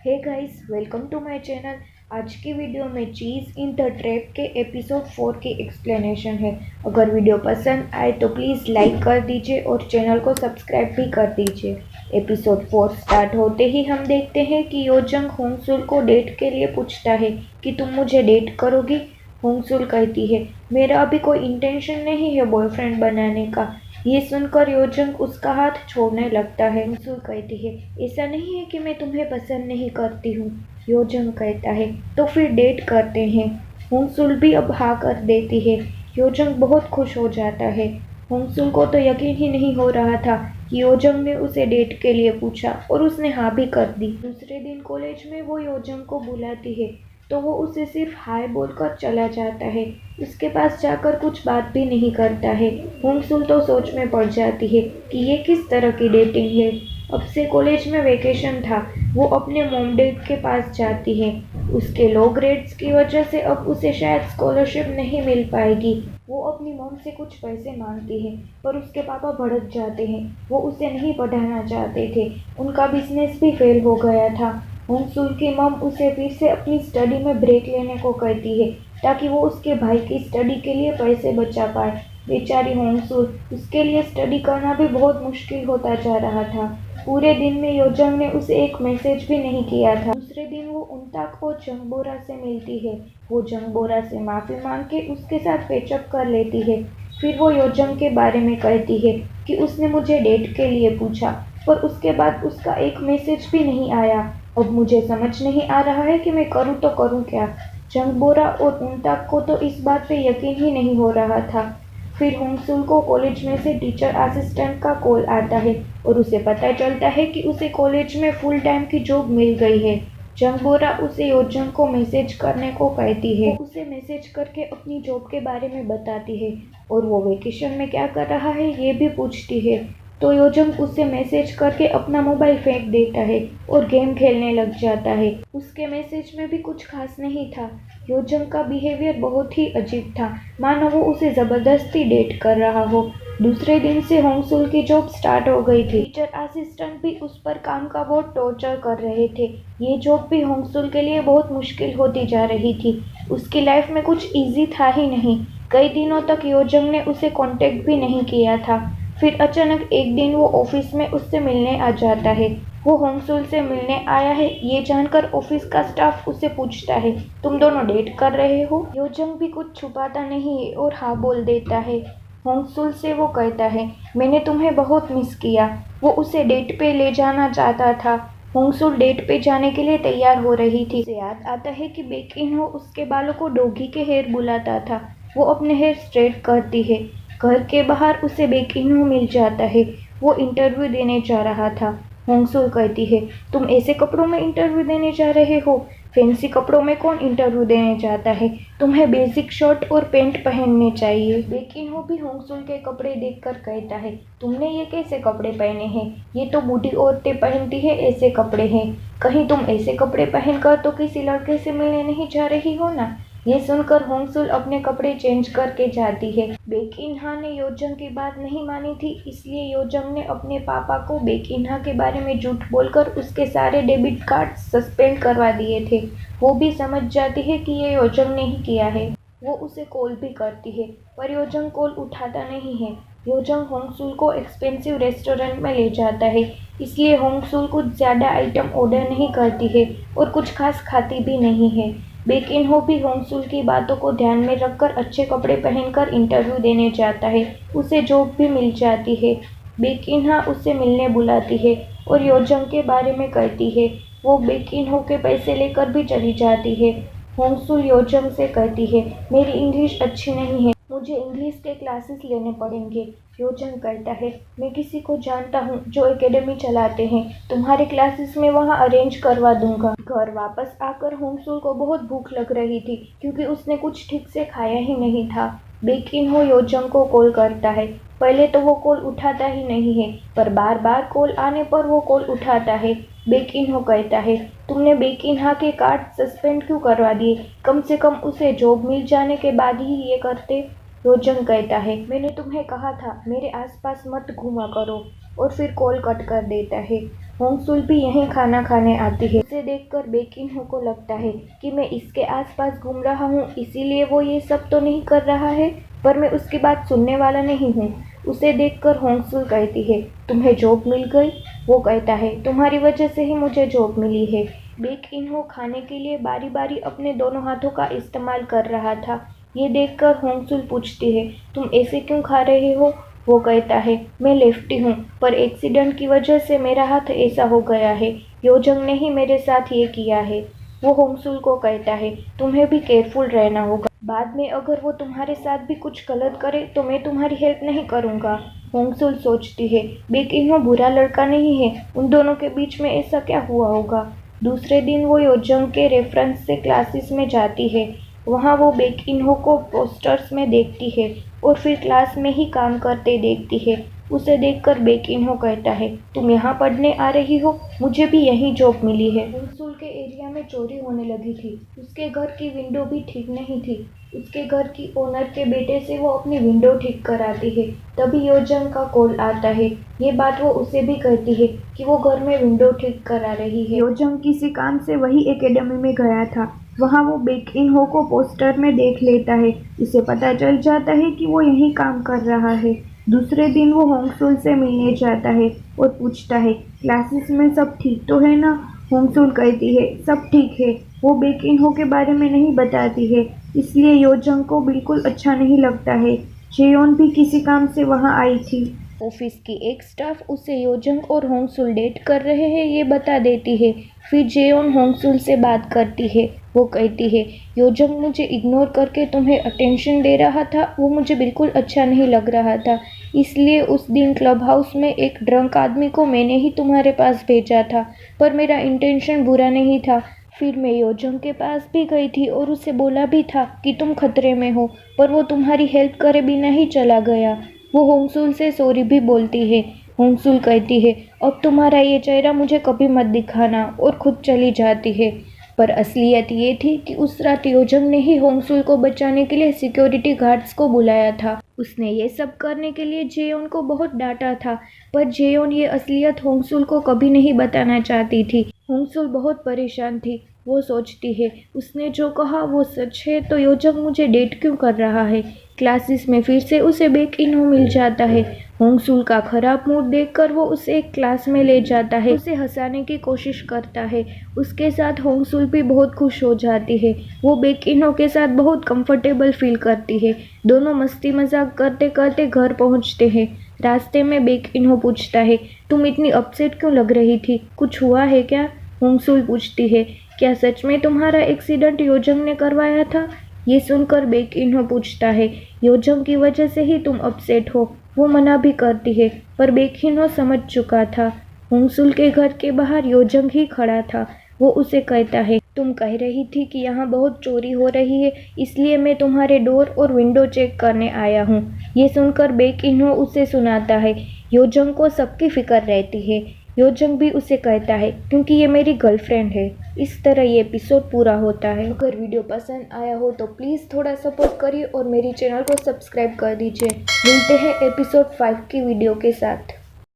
Hey guys, welcome to my channel. आज की video में चीज़ इन द ट्रैप के एपिसोड 4 की एक्सप्लेनेशन है। अगर वीडियो पसंद आए तो प्लीज़ लाइक कर दीजिए और चैनल को सब्सक्राइब भी कर दीजिए। एपिसोड 4 स्टार्ट होते ही हम देखते हैं कि योजंग होंगसुल को डेट के लिए पूछता है कि तुम मुझे डेट करोगी। होंगसुल कहती है, मेरा अभी कोई इंटेंशन नहीं है बॉयफ्रेंड बनाने का। ये सुनकर योजंग उसका हाथ छोड़ने लगता है। होंगसुल कहती है, ऐसा नहीं है कि मैं तुम्हें पसंद नहीं करती हूँ। योजंग कहता है, तो फिर डेट करते हैं। होंगसुल भी अब हाँ कर देती है। योजंग बहुत खुश हो जाता है। होंगसुल को तो यकीन ही नहीं हो रहा था कि योजंग ने उसे डेट के लिए पूछा और उसने हाँ भी कर दी। दूसरे दिन कॉलेज में वो योजंग को बुलाती है तो वो उसे सिर्फ हाय बोलकर चला जाता है। उसके पास जाकर कुछ बात भी नहीं करता है। होंगसुल तो सोच में पड़ जाती है कि ये किस तरह की डेटिंग है। अब से कॉलेज में वेकेशन था। वो अपने मॉम डैड के पास जाती है। उसके लो ग्रेड्स की वजह से अब उसे शायद स्कॉलरशिप नहीं मिल पाएगी। वो अपनी मॉम से कुछ पैसे मांगती है पर उसके पापा भड़क जाते हैं। वो उसे नहीं पढ़ाना चाहते थे। उनका बिजनेस भी फेल हो गया था। होंगसुल की मॉम उसे फिर से अपनी स्टडी में ब्रेक लेने को कहती है ताकि वो उसके भाई की स्टडी के लिए पैसे बचा पाए। बेचारी होंगसुल, उसके लिए स्टडी करना भी बहुत मुश्किल होता जा रहा था। पूरे दिन में योजंग ने उसे एक मैसेज भी नहीं किया था। दूसरे दिन वो उनताक और जंगबोरा से मिलती है। वो जंगबोरा से माफ़ी मांग के उसके साथ पेचअप कर लेती है। फिर वो योजंग के बारे में कहती है कि उसने मुझे डेट के लिए पूछा पर उसके बाद उसका एक मैसेज भी नहीं आया। अब मुझे समझ नहीं आ रहा है कि मैं करूँ तो करूँ क्या। जंगबोरा और उनताक को तो इस बात पे यकीन ही नहीं हो रहा था। फिर होंगसुल को कॉलेज में से टीचर असिस्टेंट का कॉल आता है और उसे पता चलता है कि उसे कॉलेज में फुल टाइम की जॉब मिल गई है। जंगबोरा उसे योजंग को मैसेज करने को कहती है। वो उसे मैसेज करके अपनी जॉब के बारे में बताती है और वो वेकेशन में क्या कर रहा है ये भी पूछती है। तो योजंग उसे मैसेज करके अपना मोबाइल फेंक देता है और गेम खेलने लग जाता है। उसके मैसेज में भी कुछ खास नहीं था। योजंग का बिहेवियर बहुत ही अजीब था, मानो वो उसे जबरदस्ती डेट कर रहा हो। दूसरे दिन से होंगसुल की जॉब स्टार्ट हो गई थी। टीचर असिस्टेंट भी उस पर काम का बहुत टॉर्चर कर रहे थे। ये जॉब भी होंगसुल के लिए बहुत मुश्किल होती जा रही थी। उसकी लाइफ में कुछ इजी था ही नहीं। कई दिनों तक योजंग ने उसे कांटेक्ट भी नहीं किया था। फिर अचानक एक दिन वो ऑफिस में उससे मिलने आ जाता है। वो होंगसुल से मिलने आया है ये जानकर ऑफिस का स्टाफ उससे पूछता है, तुम दोनों डेट कर रहे हो? योजंग भी कुछ छुपाता नहीं है और हाँ बोल देता है। होंगसुल से वो कहता है, मैंने तुम्हें बहुत मिस किया। वो उसे डेट पे ले जाना चाहता था। होंगसुल डेट पे जाने के लिए तैयार हो रही थी। उसे याद आता है कि बेक इन हो उसके बालों को डोगी के हेयर बुलाता था। वो अपने हेयर स्ट्रेट करती है। घर के बाहर उसे बेक इन हो मिल जाता है। वो इंटरव्यू देने जा रहा था। होंगसुल कहती है, तुम ऐसे कपड़ों में इंटरव्यू देने जा रहे हो? फैंसी कपड़ों में कौन इंटरव्यू देने जाता है? तुम्हें बेसिक शर्ट और पैंट पहनने चाहिए। बेकिन हो भी होंगसुल के कपड़े देखकर कहता है, तुमने ये कैसे कपड़े पहने हैं? ये तो बूढ़ी औरतें पहनती है ऐसे कपड़े हैं। कहीं तुम ऐसे कपड़े पहनकर तो किसी लड़के से मिलने नहीं जा रही हो ना? ये सुनकर होंगसुल अपने कपड़े चेंज करके जाती है। बेकिनहा ने योजंग की बात नहीं मानी थी, इसलिए योजंग ने अपने पापा को बेकिनहा के बारे में झूठ बोलकर उसके सारे डेबिट कार्ड सस्पेंड करवा दिए थे। वो भी समझ जाती है कि ये योजंग ने ही किया है। वो उसे कॉल भी करती है पर योजंग कॉल उठाता नहीं है। योजंग होंगसुल को एक्सपेंसिव रेस्टोरेंट में ले जाता है, इसलिए होंगसुल कुछ ज़्यादा आइटम ऑर्डर नहीं करती है और कुछ खास खाती भी नहीं है। बेक इन हो भी होंगसुल की बातों को ध्यान में रखकर अच्छे कपड़े पहनकर इंटरव्यू देने जाता है। उसे जॉब भी मिल जाती है। बेक इनहा उसे मिलने बुलाती है और योजंग के बारे में कहती है। वो बेक इन हो के पैसे लेकर भी चली जाती है। होंगसुल योजंग से कहती है, मेरी इंग्लिश अच्छी नहीं है, मुझे इंग्लिश के क्लासेस लेने पड़ेंगे। योजंग कहता है, मैं किसी को जानता हूँ जो एकेडमी चलाते हैं, तुम्हारे क्लासेस में वहाँ अरेंज करवा दूंगा। घर वापस आकर होंगसुल को बहुत भूख लग रही थी क्योंकि उसने कुछ ठीक से खाया ही नहीं था। बेक इन हो योजंग को कॉल करता है। पहले तो वो कॉल उठाता ही नहीं है पर बार बार कॉल आने पर वो कॉल उठाता है। बेक इन हो कहता है, तुमने बेक इनहा के कार्ड सस्पेंड क्यों करवा दिए? कम से कम उसे जॉब मिल जाने के बाद ही ये करते। योजंग कहता है, मैंने तुम्हें कहा था मेरे आसपास मत घूमा करो, और फिर कॉल कट कर देता है। होंगसुल भी यहीं खाना खाने आती है। उसे देखकर बेक इन हो को लगता है कि मैं इसके आसपास घूम रहा हूँ, इसीलिए वो ये सब तो नहीं कर रहा है, पर मैं उसकी बात सुनने वाला नहीं हूँ। उसे देखकर होंगसुल कहती है, तुम्हें जॉब मिल गई? वो कहता है, तुम्हारी वजह से ही मुझे जॉब मिली है। बेक इन हो खाने के लिए बारी बारी अपने दोनों हाथों का इस्तेमाल कर रहा था। ये देखकर होंगसुल पूछती है, तुम ऐसे क्यों खा रहे हो? वो कहता है, मैं लेफ्टी हूँ, पर एक्सीडेंट की वजह से मेरा हाथ ऐसा हो गया है। योजंग ने ही मेरे साथ ये किया है। वो होंगसुल को कहता है, तुम्हें भी केयरफुल रहना होगा। बाद में अगर वो तुम्हारे साथ भी कुछ गलत करे तो मैं तुम्हारी हेल्प नहीं करूँगा। होंगसुल सोचती है, बेक इन हो बुरा लड़का नहीं है, उन दोनों के बीच में ऐसा क्या हुआ होगा। दूसरे दिन वो योजंग के रेफरेंस से क्लासेस में जाती है। वहाँ वो बेक इन हो को पोस्टर्स में देखती है और फिर क्लास में ही काम करते देखती है। उसे देखकर बेक इन हो कहता है, तुम यहाँ पढ़ने आ रही हो? मुझे भी यहीं जॉब मिली है। होंगसुल के एरिया में चोरी होने लगी थी। उसके घर की विंडो भी ठीक नहीं थी। उसके घर की ओनर के बेटे से वो अपनी विंडो ठीक कराती है। तभी योजंग का कॉल आता है। ये बात वो उसे भी कहती है कि वो घर में विंडो ठीक करा रही है। योजंग किसी काम से वही एकेडमी में गया था। वहाँ वो बेक इन हो को पोस्टर में देख लेता है। इसे पता चल जाता है कि वो यहीं काम कर रहा है। दूसरे दिन वो होंगसुल से मिलने जाता है और पूछता है, क्लासेस में सब ठीक तो है ना? होंगसुल कहती है, सब ठीक है। वो बेक इन हो के बारे में नहीं बताती है, इसलिए योजंग को बिल्कुल अच्छा नहीं लगता है। जेयोन भी किसी काम से वहाँ आई थी। ऑफिस की एक स्टाफ उसे योजंग और होंगसुल डेट कर रहे हैं ये बता देती है। फिर जेयोन होंगसुल से बात करती है। वो कहती है, योजंग मुझे इग्नोर करके तुम्हें अटेंशन दे रहा था, वो मुझे बिल्कुल अच्छा नहीं लग रहा था, इसलिए उस दिन क्लब हाउस में एक ड्रंक आदमी को मैंने ही तुम्हारे पास भेजा था, पर मेरा इंटेंशन बुरा नहीं था। फिर मैं योजंग के पास भी गई थी और उसे बोला भी था कि तुम खतरे में हो, पर वो तुम्हारी हेल्प करे बिना ही चला गया। वो होंगसुल से सॉरी भी बोलती है। होंगसुल कहती है, अब तुम्हारा ये चेहरा मुझे कभी मत दिखाना, और खुद चली जाती है। पर असलियत ये थी कि उस रात योजंग ने ही होंगसुल को बचाने के लिए सिक्योरिटी गार्ड्स को बुलाया था। उसने ये सब करने के लिए जेयोन को बहुत डांटा था, पर जेयोन ये असलियत होंगसुल को कभी नहीं बताना चाहती थी। होंगसुल बहुत परेशान थी। वो सोचती है, उसने जो कहा वो सच है तो योजंग मुझे डेट क्यों कर रहा है। क्लासेस में फिर से उसे बेक इन हो मिल जाता है। होंगसुल का खराब मूड देखकर वो उसे एक क्लास में ले जाता है, उसे हंसाने की कोशिश करता है। उसके साथ होंगसुल भी बहुत खुश हो जाती है। वो बेक इन हो के साथ बहुत कंफर्टेबल फील करती है। दोनों मस्ती मजाक करते करते घर पहुंचते हैं। रास्ते में बेक इन हो पूछता है, तुम इतनी अपसेट क्यों लग रही थी, कुछ हुआ है क्या? होंगसुल पूछती है, क्या सच में तुम्हारा एक्सीडेंट योजंग ने करवाया था? ये सुनकर बेक इन हो पूछता है, योजंग की वजह से ही तुम अपसेट हो? वो मना भी करती है, पर बेक इन हो समझ चुका था। होंगसुल के घर के बाहर योजंग ही खड़ा था। वो उसे कहता है, तुम कह रही थी कि यहाँ बहुत चोरी हो रही है, इसलिए मैं तुम्हारे डोर और विंडो चेक करने आया हूँ। ये सुनकर बेक इन हो उसे सुनाता है, योजंग को सबकी फिक्र रहती है। योजंग भी उसे कहता है, क्योंकि ये मेरी गर्लफ्रेंड है। इस तरह ये एपिसोड पूरा होता है। अगर वीडियो पसंद आया हो तो प्लीज़ थोड़ा सपोर्ट करिए और मेरी चैनल को सब्सक्राइब कर दीजिए। मिलते हैं एपिसोड 5 की वीडियो के साथ।